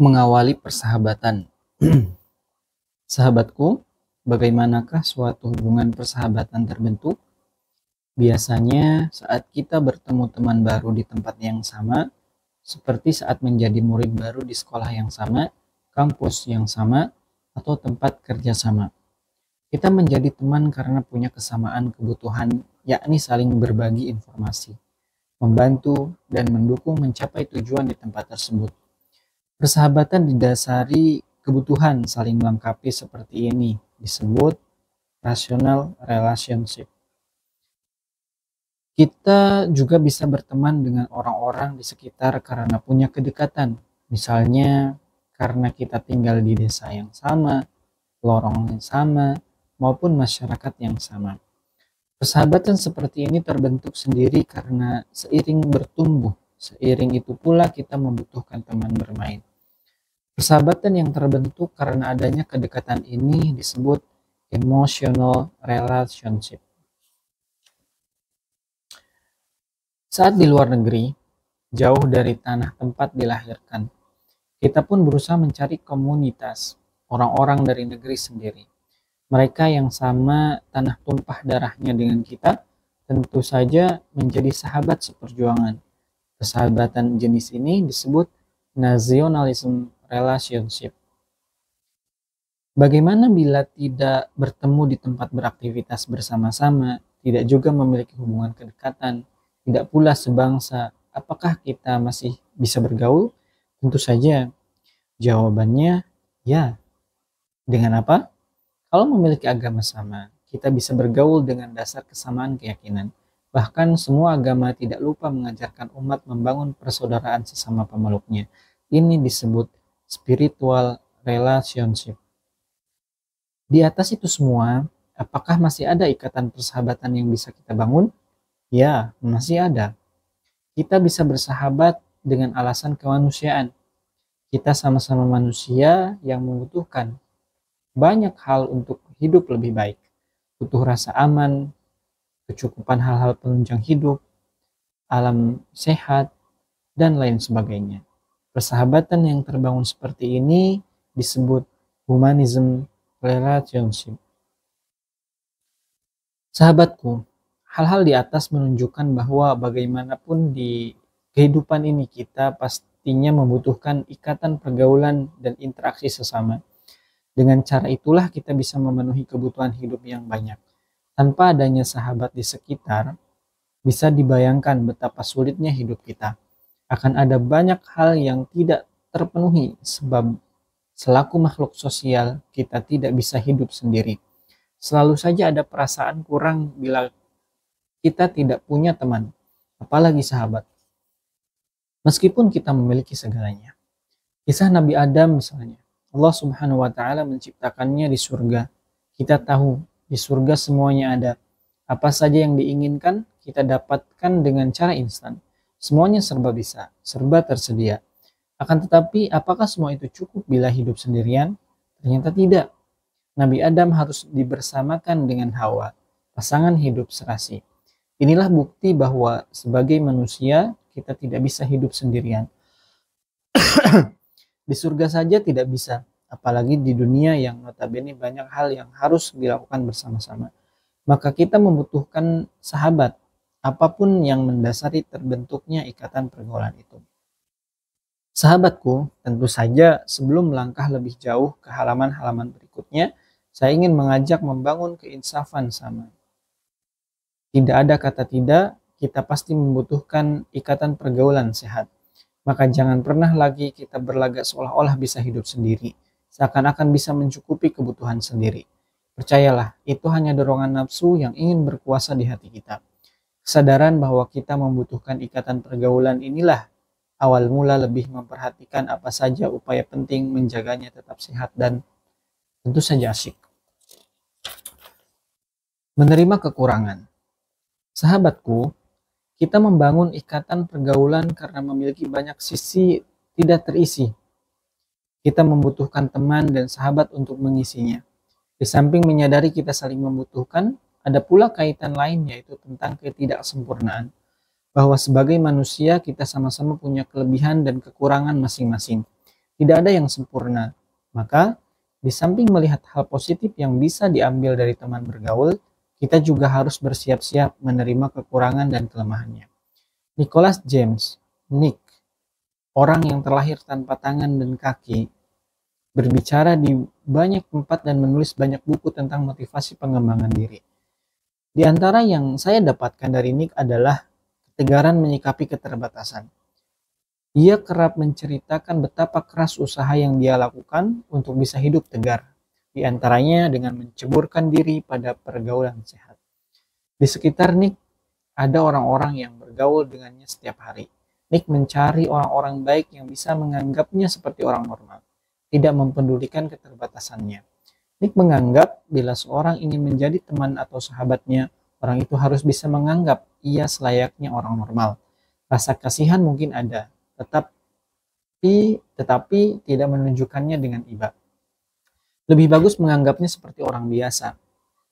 Mengawali persahabatan. Sahabatku, bagaimanakah suatu hubungan persahabatan terbentuk? Biasanya saat kita bertemu teman baru di tempat yang sama, seperti saat menjadi murid baru di sekolah yang sama, kampus yang sama, atau tempat kerja sama. Kita menjadi teman karena punya kesamaan kebutuhan, yakni saling berbagi informasi, membantu, dan mendukung mencapai tujuan di tempat tersebut. Persahabatan didasari kebutuhan saling melengkapi seperti ini, disebut rational relationship. Kita juga bisa berteman dengan orang-orang di sekitar karena punya kedekatan, misalnya karena kita tinggal di desa yang sama, lorong yang sama, maupun masyarakat yang sama. Persahabatan seperti ini terbentuk sendiri karena seiring bertumbuh, seiring itu pula kita membutuhkan teman bermain. Persahabatan yang terbentuk karena adanya kedekatan ini disebut emotional relationship. Saat di luar negeri, jauh dari tanah tempat dilahirkan, kita pun berusaha mencari komunitas, orang-orang dari negeri sendiri. Mereka yang sama tanah tumpah darahnya dengan kita, tentu saja menjadi sahabat seperjuangan. Persahabatan jenis ini disebut nationalism relationship. Bagaimana bila tidak bertemu di tempat beraktivitas bersama-sama, tidak juga memiliki hubungan kedekatan, tidak pula sebangsa, apakah kita masih bisa bergaul? Tentu saja. Jawabannya ya. Dengan apa? Kalau memiliki agama sama, kita bisa bergaul dengan dasar kesamaan keyakinan. Bahkan semua agama tidak lupa mengajarkan umat membangun persaudaraan sesama pemeluknya. Ini disebut spiritual relationship. Di atas itu semua, apakah masih ada ikatan persahabatan yang bisa kita bangun? Ya, masih ada. Kita bisa bersahabat dengan alasan kemanusiaan. Kita sama-sama manusia yang membutuhkan banyak hal untuk hidup lebih baik. Butuh rasa aman, kecukupan hal-hal penunjang hidup, alam sehat, dan lain sebagainya. Persahabatan yang terbangun seperti ini disebut humanism relationship. Sahabatku, hal-hal di atas menunjukkan bahwa bagaimanapun di kehidupan ini kita pastinya membutuhkan ikatan pergaulan dan interaksi sesama. Dengan cara itulah kita bisa memenuhi kebutuhan hidup yang banyak. Tanpa adanya sahabat di sekitar, bisa dibayangkan betapa sulitnya hidup kita. Akan ada banyak hal yang tidak terpenuhi sebab selaku makhluk sosial kita tidak bisa hidup sendiri. Selalu saja ada perasaan kurang bila kita tidak punya teman, apalagi sahabat. Meskipun kita memiliki segalanya. Kisah Nabi Adam misalnya. Allah Subhanahu wa Ta'ala menciptakannya di surga. Kita tahu di surga semuanya ada. Apa saja yang diinginkan kita dapatkan dengan cara instan. Semuanya serba bisa, serba tersedia. Akan tetapi apakah semua itu cukup bila hidup sendirian? Ternyata tidak. Nabi Adam harus dibersamakan dengan Hawa, pasangan hidup serasi. Inilah bukti bahwa sebagai manusia kita tidak bisa hidup sendirian. Di surga saja tidak bisa, apalagi di dunia yang notabene banyak hal yang harus dilakukan bersama-sama. Maka kita membutuhkan sahabat, apapun yang mendasari terbentuknya ikatan pergaulan itu. Sahabatku, tentu saja sebelum melangkah lebih jauh ke halaman-halaman berikutnya, saya ingin mengajak membangun keinsafan sama. Tidak ada kata tidak, kita pasti membutuhkan ikatan pergaulan sehat. Maka jangan pernah lagi kita berlagak seolah-olah bisa hidup sendiri, seakan-akan bisa mencukupi kebutuhan sendiri. Percayalah, itu hanya dorongan nafsu yang ingin berkuasa di hati kita. Kesadaran bahwa kita membutuhkan ikatan pergaulan inilah awal mula lebih memperhatikan apa saja upaya penting menjaganya tetap sehat dan tentu saja asyik. Menerima kekurangan. Sahabatku, kita membangun ikatan pergaulan karena memiliki banyak sisi tidak terisi. Kita membutuhkan teman dan sahabat untuk mengisinya. Di samping menyadari kita saling membutuhkan, ada pula kaitan lain yaitu tentang ketidaksempurnaan. Bahwa sebagai manusia kita sama-sama punya kelebihan dan kekurangan masing-masing. Tidak ada yang sempurna. Maka, di samping melihat hal positif yang bisa diambil dari teman bergaul, kita juga harus bersiap-siap menerima kekurangan dan kelemahannya. Nicholas James, Nick, orang yang terlahir tanpa tangan dan kaki, berbicara di banyak tempat dan menulis banyak buku tentang motivasi pengembangan diri. Di antara yang saya dapatkan dari Nick adalah ketegaran menyikapi keterbatasan. Ia kerap menceritakan betapa keras usaha yang dia lakukan untuk bisa hidup tegar, di antaranya dengan menceburkan diri pada pergaulan sehat. Di sekitar Nick ada orang-orang yang bergaul dengannya setiap hari. Nick mencari orang-orang baik yang bisa menganggapnya seperti orang normal, tidak mempedulikan keterbatasannya. Nick menganggap bila seorang ingin menjadi teman atau sahabatnya, orang itu harus bisa menganggap ia selayaknya orang normal. Rasa kasihan mungkin ada, tetapi tidak menunjukkannya dengan iba. Lebih bagus menganggapnya seperti orang biasa.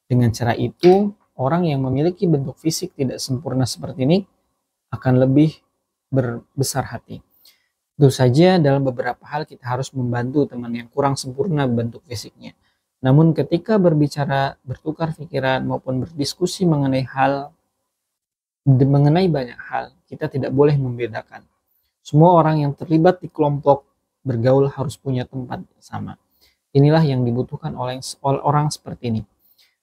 Dengan cara itu, orang yang memiliki bentuk fisik tidak sempurna seperti Nick akan lebih berbesar hati. Tentu saja dalam beberapa hal kita harus membantu teman yang kurang sempurna bentuk fisiknya. Namun ketika berbicara, bertukar pikiran maupun berdiskusi mengenai banyak hal, kita tidak boleh membedakan. Semua orang yang terlibat di kelompok bergaul harus punya tempat sama. Inilah yang dibutuhkan oleh orang seperti ini.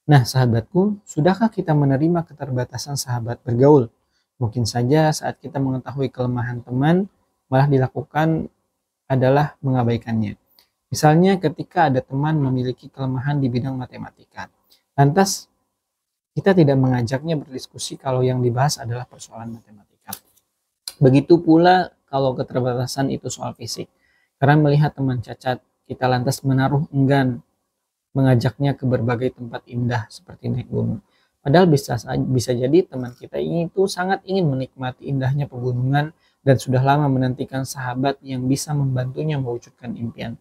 Nah, sahabatku, sudahkah kita menerima keterbatasan sahabat bergaul? Mungkin saja saat kita mengetahui kelemahan teman, malah dilakukan adalah mengabaikannya. Misalnya ketika ada teman memiliki kelemahan di bidang matematika. Lantas, kita tidak mengajaknya berdiskusi kalau yang dibahas adalah persoalan matematika. Begitu pula kalau keterbatasan itu soal fisik. Karena melihat teman cacat, kita lantas menaruh enggan mengajaknya ke berbagai tempat indah seperti naik gunung. Padahal bisa jadi teman kita ini itu sangat ingin menikmati indahnya pegunungan dan sudah lama menantikan sahabat yang bisa membantunya mewujudkan impian.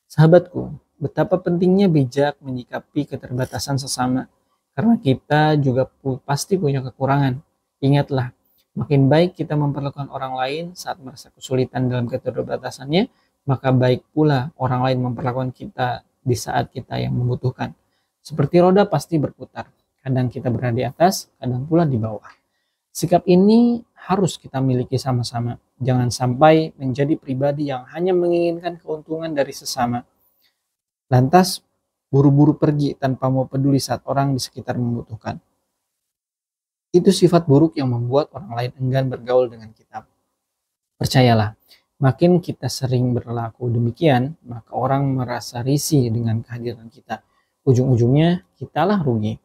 Sahabatku, betapa pentingnya bijak menyikapi keterbatasan sesama, karena kita juga pasti punya kekurangan. Ingatlah, makin baik kita memperlakukan orang lain saat merasa kesulitan dalam keterbatasannya, maka baik pula orang lain memperlakukan kita di saat kita yang membutuhkan. Seperti roda pasti berputar, kadang kita berada di atas, kadang pula di bawah. Sikap ini harus kita miliki sama-sama. Jangan sampai menjadi pribadi yang hanya menginginkan keuntungan dari sesama, lantas buru-buru pergi tanpa mau peduli saat orang di sekitar membutuhkan. Itu sifat buruk yang membuat orang lain enggan bergaul dengan kita. Percayalah, makin kita sering berlaku demikian, maka orang merasa risih dengan kehadiran kita. Ujung-ujungnya, kitalah rugi.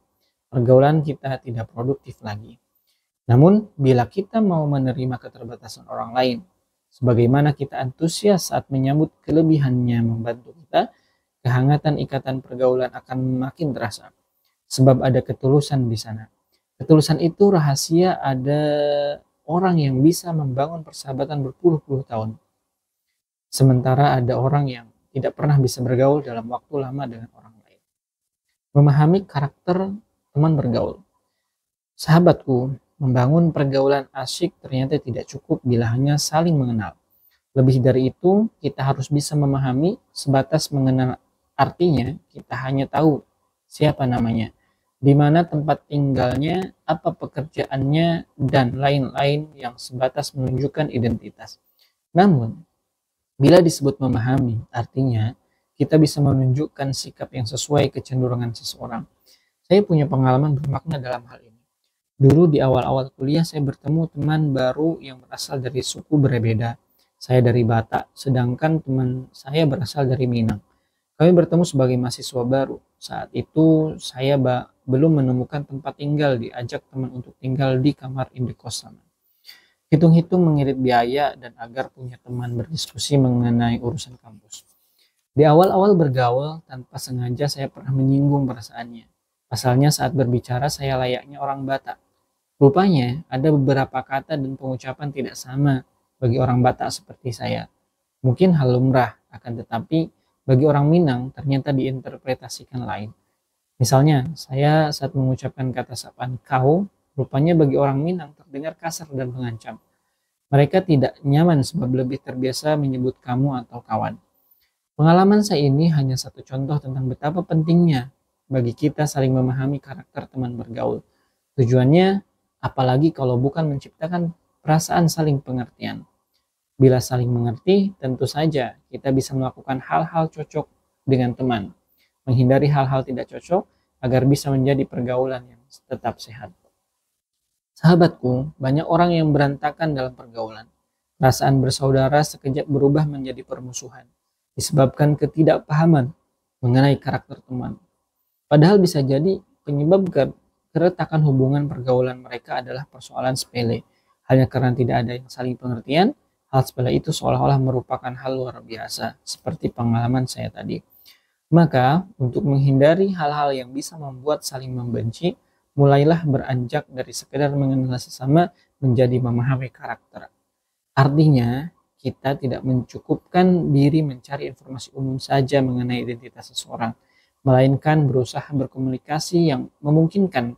Pergaulan kita tidak produktif lagi. Namun, bila kita mau menerima keterbatasan orang lain, sebagaimana kita antusias saat menyambut kelebihannya membantu kita, kehangatan ikatan pergaulan akan makin terasa. Sebab ada ketulusan di sana. Ketulusan itu rahasia ada orang yang bisa membangun persahabatan berpuluh-puluh tahun. Sementara ada orang yang tidak pernah bisa bergaul dalam waktu lama dengan orang lain. Memahami karakter teman bergaul. Sahabatku, membangun pergaulan asyik ternyata tidak cukup bila hanya saling mengenal. Lebih dari itu, kita harus bisa memahami sebatas mengenal. Artinya, kita hanya tahu siapa namanya, di mana tempat tinggalnya, apa pekerjaannya, dan lain-lain yang sebatas menunjukkan identitas. Namun, bila disebut memahami, artinya kita bisa menunjukkan sikap yang sesuai kecenderungan seseorang. Saya punya pengalaman bermakna dalam hal ini. Dulu di awal-awal kuliah saya bertemu teman baru yang berasal dari suku berbeda. Saya dari Batak, sedangkan teman saya berasal dari Minang. Kami bertemu sebagai mahasiswa baru. Saat itu saya belum menemukan tempat tinggal, diajak teman untuk tinggal di kamar indekos sama. Hitung-hitung mengirit biaya dan agar punya teman berdiskusi mengenai urusan kampus. Di awal-awal bergaul, tanpa sengaja saya pernah menyinggung perasaannya. Pasalnya saat berbicara saya layaknya orang Batak. Rupanya ada beberapa kata dan pengucapan tidak sama bagi orang Batak seperti saya. Mungkin hal lumrah, akan tetapi bagi orang Minang ternyata diinterpretasikan lain. Misalnya, saya saat mengucapkan kata sapaan kau, rupanya bagi orang Minang terdengar kasar dan mengancam. Mereka tidak nyaman sebab lebih terbiasa menyebut kamu atau kawan. Pengalaman saya ini hanya satu contoh tentang betapa pentingnya bagi kita saling memahami karakter teman bergaul. Tujuannya, apalagi kalau bukan menciptakan perasaan saling pengertian. Bila saling mengerti, tentu saja kita bisa melakukan hal-hal cocok dengan teman, menghindari hal-hal tidak cocok agar bisa menjadi pergaulan yang tetap sehat. Sahabatku, banyak orang yang berantakan dalam pergaulan. Perasaan bersaudara sekejap berubah menjadi permusuhan, disebabkan ketidakpahaman mengenai karakter teman. Padahal bisa jadi penyebab keretakan hubungan pergaulan mereka adalah persoalan sepele. Hanya karena tidak ada yang saling pengertian, hal sepele itu seolah-olah merupakan hal luar biasa, seperti pengalaman saya tadi. Maka, untuk menghindari hal-hal yang bisa membuat saling membenci, mulailah beranjak dari sekedar mengenal sesama menjadi memahami karakter. Artinya, kita tidak mencukupkan diri mencari informasi umum saja mengenai identitas seseorang, melainkan berusaha berkomunikasi yang memungkinkan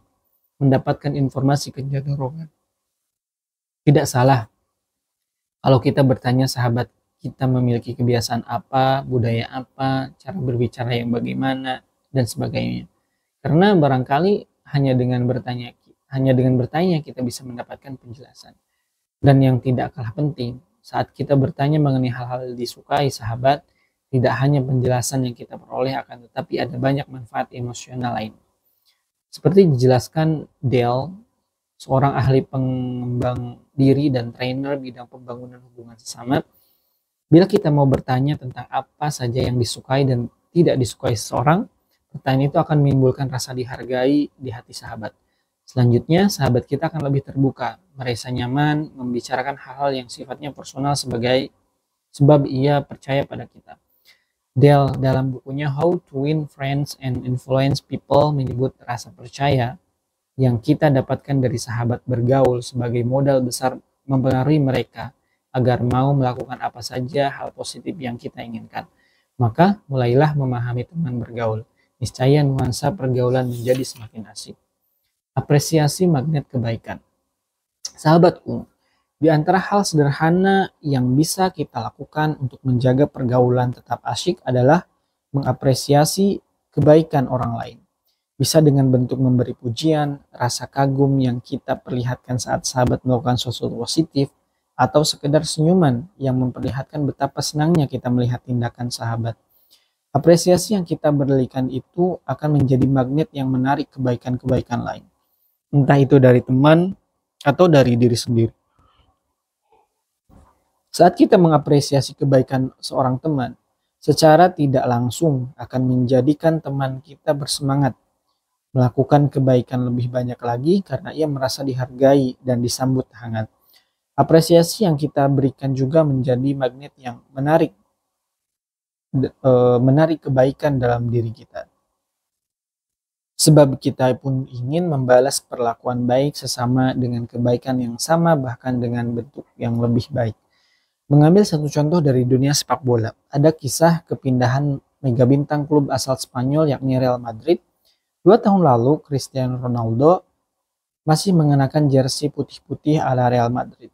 mendapatkan informasi kecenderungan. Tidak salah kalau kita bertanya sahabat kita memiliki kebiasaan apa, budaya apa, cara berbicara yang bagaimana, dan sebagainya. Karena barangkali hanya dengan bertanya kita bisa mendapatkan penjelasan. Dan yang tidak kalah penting, saat kita bertanya mengenai hal-hal disukai sahabat, tidak hanya penjelasan yang kita peroleh akan tetapi ada banyak manfaat emosional lain. Seperti dijelaskan Dale, seorang ahli pengembang diri dan trainer bidang pembangunan hubungan sesama, bila kita mau bertanya tentang apa saja yang disukai dan tidak disukai seseorang, pertanyaan itu akan menimbulkan rasa dihargai di hati sahabat. Selanjutnya, sahabat kita akan lebih terbuka, merasa nyaman, membicarakan hal-hal yang sifatnya personal sebab ia percaya pada kita. Dale dalam bukunya How to Win Friends and Influence People menyebut rasa percaya yang kita dapatkan dari sahabat bergaul sebagai modal besar mempengaruhi mereka agar mau melakukan apa saja hal positif yang kita inginkan. Maka mulailah memahami teman bergaul. Niscaya nuansa pergaulan menjadi semakin asik. Apresiasi magnet kebaikan. Sahabatku, di antara hal sederhana yang bisa kita lakukan untuk menjaga pergaulan tetap asyik adalah mengapresiasi kebaikan orang lain. Bisa dengan bentuk memberi pujian, rasa kagum yang kita perlihatkan saat sahabat melakukan sesuatu positif, atau sekedar senyuman yang memperlihatkan betapa senangnya kita melihat tindakan sahabat. Apresiasi yang kita berikan itu akan menjadi magnet yang menarik kebaikan-kebaikan lain. Entah itu dari teman atau dari diri sendiri. Saat kita mengapresiasi kebaikan seorang teman, secara tidak langsung akan menjadikan teman kita bersemangat melakukan kebaikan lebih banyak lagi karena ia merasa dihargai dan disambut hangat. Apresiasi yang kita berikan juga menjadi magnet yang menarik kebaikan dalam diri kita. Sebab kita pun ingin membalas perlakuan baik sesama dengan kebaikan yang sama bahkan dengan bentuk yang lebih baik. Mengambil satu contoh dari dunia sepak bola, ada kisah kepindahan mega bintang klub asal Spanyol yakni Real Madrid. 2 tahun lalu Cristiano Ronaldo masih mengenakan jersey putih-putih ala Real Madrid.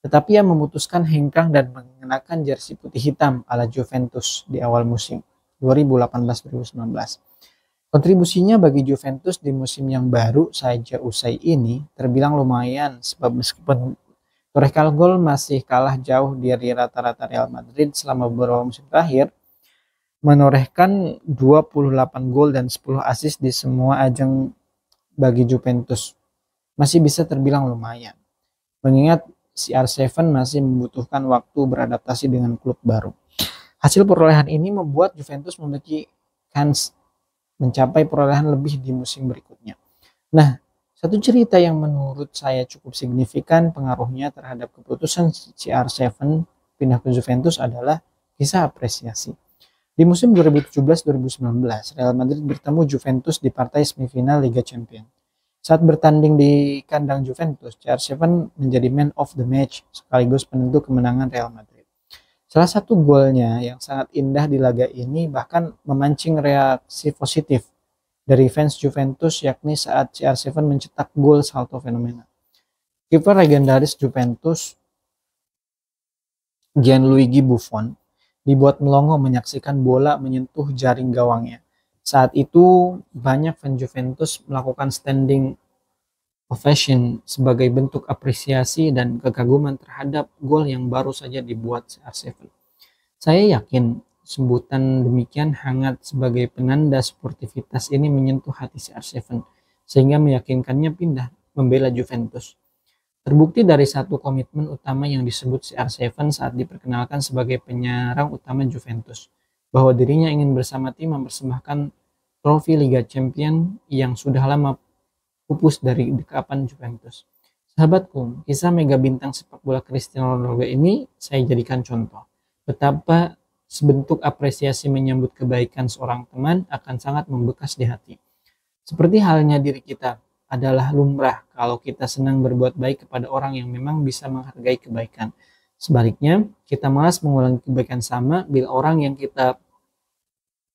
Tetapi ia memutuskan hengkang dan mengenakan jersey putih hitam ala Juventus di awal musim 2018-2019. Kontribusinya bagi Juventus di musim yang baru saja usai ini terbilang lumayan sebab meskipun torehan gol masih kalah jauh dari rata-rata Real Madrid selama beberapa musim terakhir, menorehkan 28 gol dan 10 assist di semua ajang bagi Juventus masih bisa terbilang lumayan. Mengingat CR7 masih membutuhkan waktu beradaptasi dengan klub baru. Hasil perolehan ini membuat Juventus memiliki kans mencapai perolehan lebih di musim berikutnya. Nah, satu cerita yang menurut saya cukup signifikan pengaruhnya terhadap keputusan CR7 pindah ke Juventus adalah kisah apresiasi. Di musim 2017-2019, Real Madrid bertemu Juventus di partai semifinal Liga Champions. Saat bertanding di kandang Juventus, CR7 menjadi man of the match sekaligus penentu kemenangan Real Madrid. Salah satu golnya yang sangat indah di laga ini bahkan memancing reaksi positif dari fans Juventus, yakni saat CR7 mencetak gol salto fenomenal. Kiper legendaris Juventus Gianluigi Buffon dibuat melongo menyaksikan bola menyentuh jaring gawangnya. Saat itu banyak fans Juventus melakukan standing ovation sebagai bentuk apresiasi dan kekaguman terhadap gol yang baru saja dibuat CR7. Saya yakin sebutan demikian hangat sebagai penanda sportivitas ini menyentuh hati CR7 sehingga meyakinkannya pindah membela Juventus. Terbukti dari satu komitmen utama yang disebut CR7 saat diperkenalkan sebagai penyerang utama Juventus, bahwa dirinya ingin bersama tim mempersembahkan trofi Liga Champions yang sudah lama pupus dari dekapan Juventus. Sahabatku, kisah mega bintang sepak bola Cristiano Ronaldo ini saya jadikan contoh betapa sebentuk apresiasi menyambut kebaikan seorang teman akan sangat membekas di hati. Seperti halnya diri kita, adalah lumrah kalau kita senang berbuat baik kepada orang yang memang bisa menghargai kebaikan. Sebaliknya, kita malas mengulangi kebaikan sama bila orang yang kita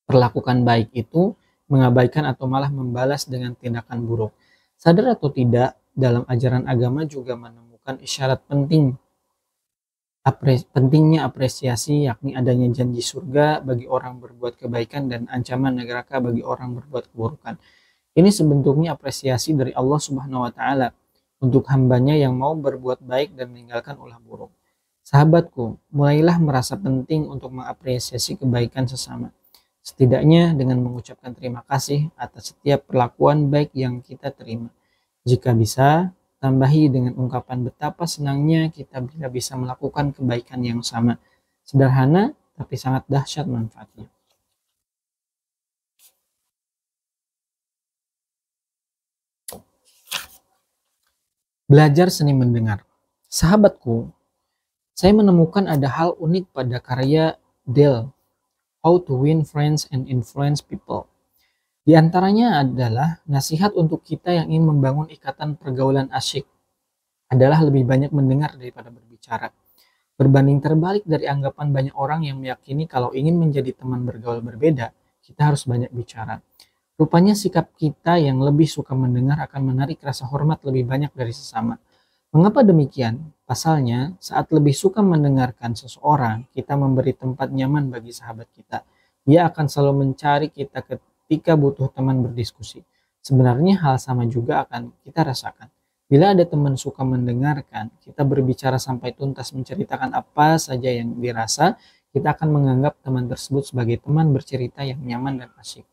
perlakukan baik itu mengabaikan atau malah membalas dengan tindakan buruk. Sadar atau tidak, dalam ajaran agama juga menemukan isyarat pentingnya apresiasi, yakni adanya janji surga bagi orang berbuat kebaikan dan ancaman neraka bagi orang berbuat keburukan. Ini sebentuknya apresiasi dari Allah Subhanahu wa Ta'ala untuk hambanya yang mau berbuat baik dan meninggalkan ulah buruk. Sahabatku, mulailah merasa penting untuk mengapresiasi kebaikan sesama. Setidaknya dengan mengucapkan terima kasih atas setiap perlakuan baik yang kita terima. Jika bisa, tambahi dengan ungkapan betapa senangnya kita bila bisa melakukan kebaikan yang sama. Sederhana, tapi sangat dahsyat manfaatnya. Belajar seni mendengar. Sahabatku, saya menemukan ada hal unik pada karya Dale, How to Win Friends and Influence People. Di antaranya adalah nasihat untuk kita yang ingin membangun ikatan pergaulan asyik adalah lebih banyak mendengar daripada berbicara. Berbanding terbalik dari anggapan banyak orang yang meyakini kalau ingin menjadi teman bergaul berbeda, kita harus banyak bicara. Rupanya sikap kita yang lebih suka mendengar akan menarik rasa hormat lebih banyak dari sesama. Mengapa demikian? Pasalnya, saat lebih suka mendengarkan seseorang, kita memberi tempat nyaman bagi sahabat kita. Dia akan selalu mencari kita ketika butuh teman berdiskusi. Sebenarnya hal sama juga akan kita rasakan. Bila ada teman suka mendengarkan, kita berbicara sampai tuntas menceritakan apa saja yang dirasa, kita akan menganggap teman tersebut sebagai teman bercerita yang nyaman dan asyik.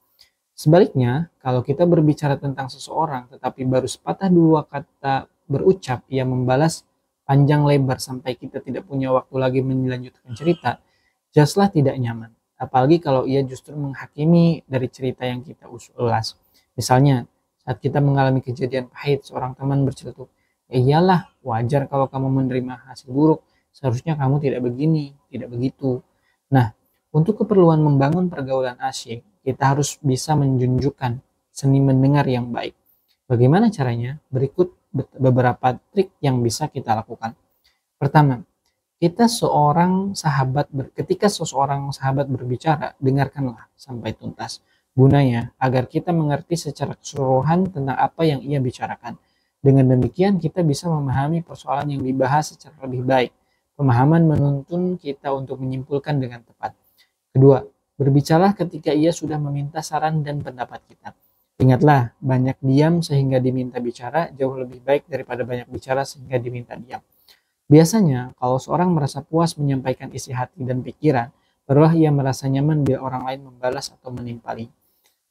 Sebaliknya, kalau kita berbicara tentang seseorang tetapi baru sepatah dua kata berucap, ia membalas panjang lebar sampai kita tidak punya waktu lagi melanjutkan cerita, jelaslah tidak nyaman. Apalagi kalau ia justru menghakimi dari cerita yang kita ulas. Misalnya, saat kita mengalami kejadian pahit, seorang teman bercelutuk, "Ya iyalah, wajar kalau kamu menerima hasil buruk, seharusnya kamu tidak begini, tidak begitu." Nah, untuk keperluan membangun pergaulan asyik, kita harus bisa menunjukkan seni mendengar yang baik. Bagaimana caranya? Berikut beberapa trik yang bisa kita lakukan. Pertama, ketika seseorang sahabat berbicara, dengarkanlah sampai tuntas. Gunanya agar kita mengerti secara keseluruhan tentang apa yang ia bicarakan. Dengan demikian kita bisa memahami persoalan yang dibahas secara lebih baik. Pemahaman menuntun kita untuk menyimpulkan dengan tepat. Kedua, berbicaralah ketika ia sudah meminta saran dan pendapat kita. Ingatlah, banyak diam sehingga diminta bicara jauh lebih baik daripada banyak bicara sehingga diminta diam. Biasanya, kalau seorang merasa puas menyampaikan isi hati dan pikiran, barulah ia merasa nyaman bila orang lain membalas atau menimpali.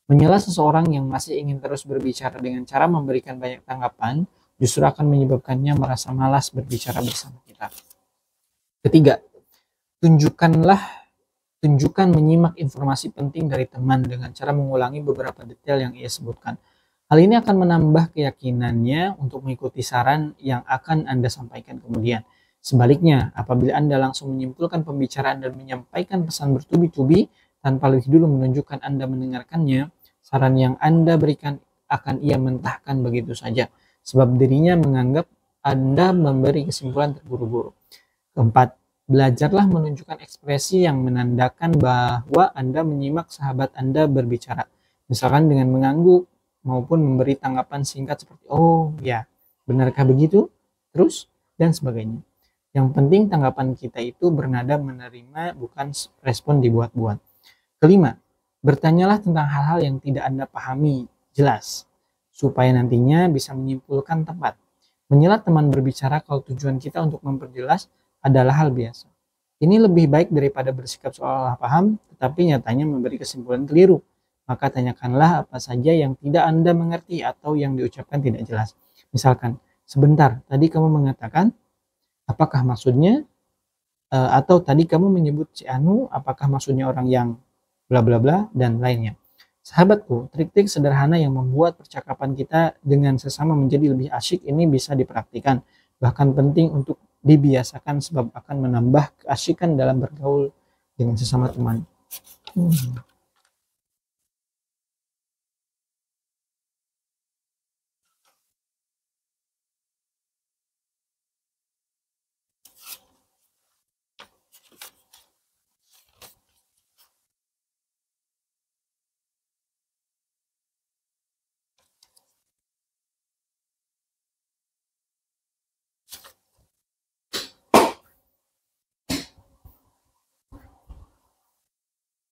Menyela seseorang yang masih ingin terus berbicara dengan cara memberikan banyak tanggapan, justru akan menyebabkannya merasa malas berbicara bersama kita. Ketiga, tunjukkan menyimak informasi penting dari teman dengan cara mengulangi beberapa detail yang ia sebutkan. Hal ini akan menambah keyakinannya untuk mengikuti saran yang akan Anda sampaikan kemudian. Sebaliknya, apabila Anda langsung menyimpulkan pembicaraan dan menyampaikan pesan bertubi-tubi tanpa lebih dulu menunjukkan Anda mendengarkannya, saran yang Anda berikan akan ia mentahkan begitu saja, sebab dirinya menganggap Anda memberi kesimpulan terburu-buru. Keempat, belajarlah menunjukkan ekspresi yang menandakan bahwa Anda menyimak sahabat Anda berbicara. Misalkan dengan mengangguk maupun memberi tanggapan singkat seperti, "Oh ya, benarkah begitu?" Terus, dan sebagainya. Yang penting tanggapan kita itu bernada menerima, bukan respon dibuat-buat. Kelima, bertanyalah tentang hal-hal yang tidak Anda pahami jelas, supaya nantinya bisa menyimpulkan tepat. Menyela teman berbicara kalau tujuan kita untuk memperjelas adalah hal biasa. Ini lebih baik daripada bersikap seolah-olah paham, tetapi nyatanya memberi kesimpulan keliru. Maka tanyakanlah apa saja yang tidak Anda mengerti atau yang diucapkan tidak jelas. Misalkan, sebentar, tadi kamu mengatakan, apakah maksudnya? Atau tadi kamu menyebut si Anu, apakah maksudnya orang yang bla bla bla, dan lainnya. Sahabatku, trik-trik sederhana yang membuat percakapan kita dengan sesama menjadi lebih asyik ini bisa dipraktikkan. Bahkan penting untuk dibiasakan sebab akan menambah keasyikan dalam bergaul dengan sesama teman.